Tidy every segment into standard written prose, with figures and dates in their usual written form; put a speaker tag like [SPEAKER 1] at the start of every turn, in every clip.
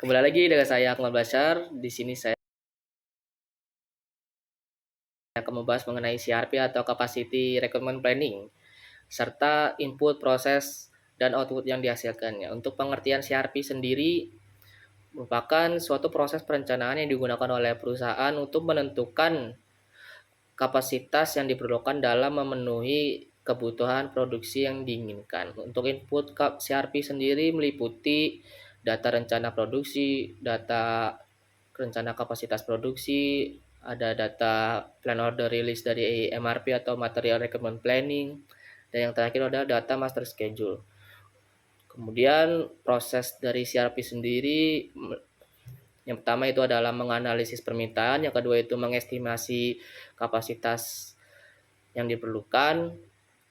[SPEAKER 1] Kembali lagi dengan saya Akmal Bashar. Di sini saya akan membahas mengenai CRP atau Capacity Requirement Planning serta input, proses, dan output yang dihasilkannya. Untuk pengertian CRP sendiri merupakan suatu proses perencanaan yang digunakan oleh perusahaan untuk menentukan kapasitas yang diperlukan dalam memenuhi kebutuhan produksi yang diinginkan. Untuk input CRP sendiri meliputi data rencana produksi, data rencana kapasitas produksi, ada data plan order release dari MRP atau material requirement planning, dan yang terakhir adalah data master schedule. Kemudian proses dari CRP sendiri, yang pertama itu adalah menganalisis permintaan, yang kedua itu mengestimasi kapasitas yang diperlukan,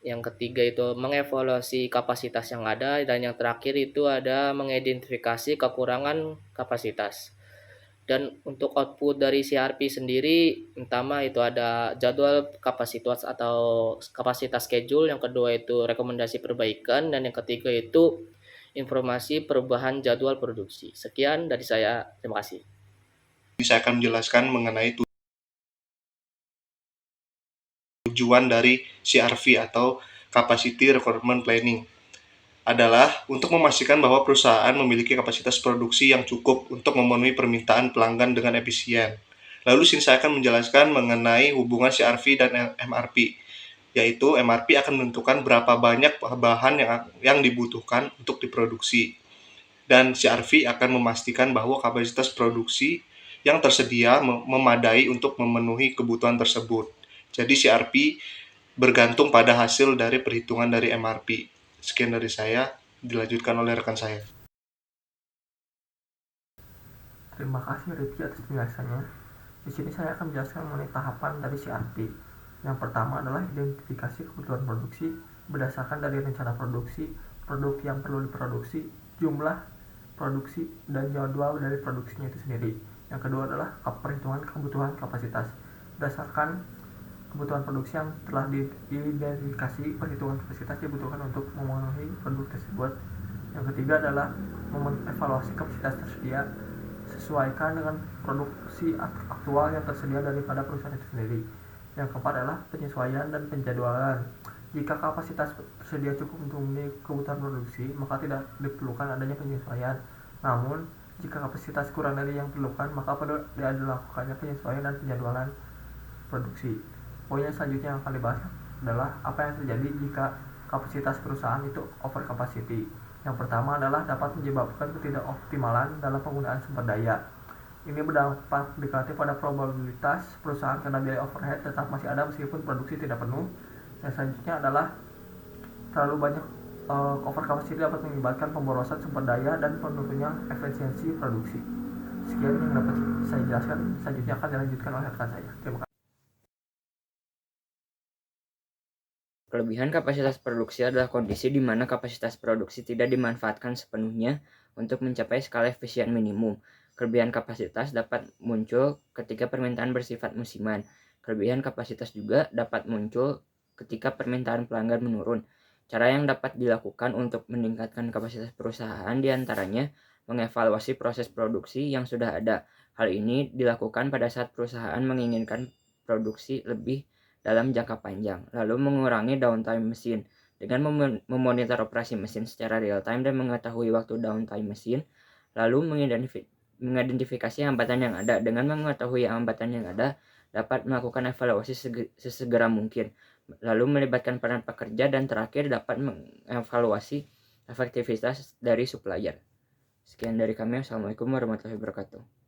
[SPEAKER 1] yang ketiga itu mengevaluasi kapasitas yang ada, dan yang terakhir itu ada mengidentifikasi kekurangan kapasitas. Dan untuk output dari CRP sendiri, pertama itu ada jadwal kapasitas atau kapasitas schedule, yang kedua itu rekomendasi perbaikan, dan yang ketiga itu informasi perubahan jadwal produksi. Sekian dari saya, terima kasih.
[SPEAKER 2] Saya akan menjelaskan mengenai tujuan dari CRV atau Capacity Requirement Planning adalah untuk memastikan bahwa perusahaan memiliki kapasitas produksi yang cukup untuk memenuhi permintaan pelanggan dengan efisien. Lalu sini saya akan menjelaskan mengenai hubungan CRV dan MRP, yaitu MRP akan menentukan berapa banyak bahan yang dibutuhkan untuk diproduksi, dan CRV akan memastikan bahwa kapasitas produksi yang tersedia memadai untuk memenuhi kebutuhan tersebut. Jadi CRP bergantung pada hasil dari perhitungan dari MRP. Sekian dari saya, dilanjutkan oleh rekan saya.
[SPEAKER 3] Terima kasih Rifki atas penjelasannya. Di sini saya akan menjelaskan mengenai tahapan dari CRP. Yang pertama adalah identifikasi kebutuhan produksi berdasarkan dari rencana produksi, produk yang perlu diproduksi, jumlah produksi, dan jadwal dari produksinya itu sendiri. Yang kedua adalah perhitungan kebutuhan kapasitas berdasarkan kebutuhan produksi yang telah diidentifikasi, perhitungan kapasitas dibutuhkan untuk memenuhi produk tersebut. Yang ketiga adalah mengevaluasi kapasitas tersedia sesuaikan dengan produksi aktual yang tersedia daripada perusahaan itu sendiri. Yang keempat adalah penyesuaian dan penjadwalan. Jika kapasitas tersedia cukup untuk memenuhi kebutuhan produksi, maka tidak diperlukan adanya penyesuaian. Namun, jika kapasitas kurang dari yang diperlukan, maka perlu dilakukannya penyesuaian dan penjadwalan produksi. Poin yang selanjutnya yang akan dibahas adalah apa yang terjadi jika kapasitas perusahaan itu over capacity. Yang pertama adalah dapat menyebabkan ketidakoptimalan dalam penggunaan sumber daya. Ini berdampak negatif pada probabilitas perusahaan karena biaya overhead tetap masih ada meskipun produksi tidak penuh. Yang selanjutnya adalah terlalu banyak over capacity dapat mengakibatkan pemborosan sumber daya dan penurunnya efisiensi produksi. Sekian yang dapat saya jelaskan, selanjutnya akan dilanjutkan oleh rekan saya. Terima kasih.
[SPEAKER 4] Kelebihan kapasitas produksi adalah kondisi di mana kapasitas produksi tidak dimanfaatkan sepenuhnya untuk mencapai skala efisien minimum. Kelebihan kapasitas dapat muncul ketika permintaan bersifat musiman. Kelebihan kapasitas juga dapat muncul ketika permintaan pelanggan menurun. Cara yang dapat dilakukan untuk meningkatkan kapasitas perusahaan diantaranya mengevaluasi proses produksi yang sudah ada. Hal ini dilakukan pada saat perusahaan menginginkan produksi lebih dalam jangka panjang, lalu mengurangi downtime mesin. Dengan memonitor operasi mesin secara real time dan mengetahui waktu downtime mesin, lalu mengidentifikasi hambatan yang ada. Dengan mengetahui hambatan yang ada, dapat melakukan evaluasi sesegera mungkin, lalu melibatkan peran pekerja, dan terakhir dapat mengevaluasi efektivitas dari supplier. Sekian dari kami. Assalamualaikum warahmatullahi wabarakatuh.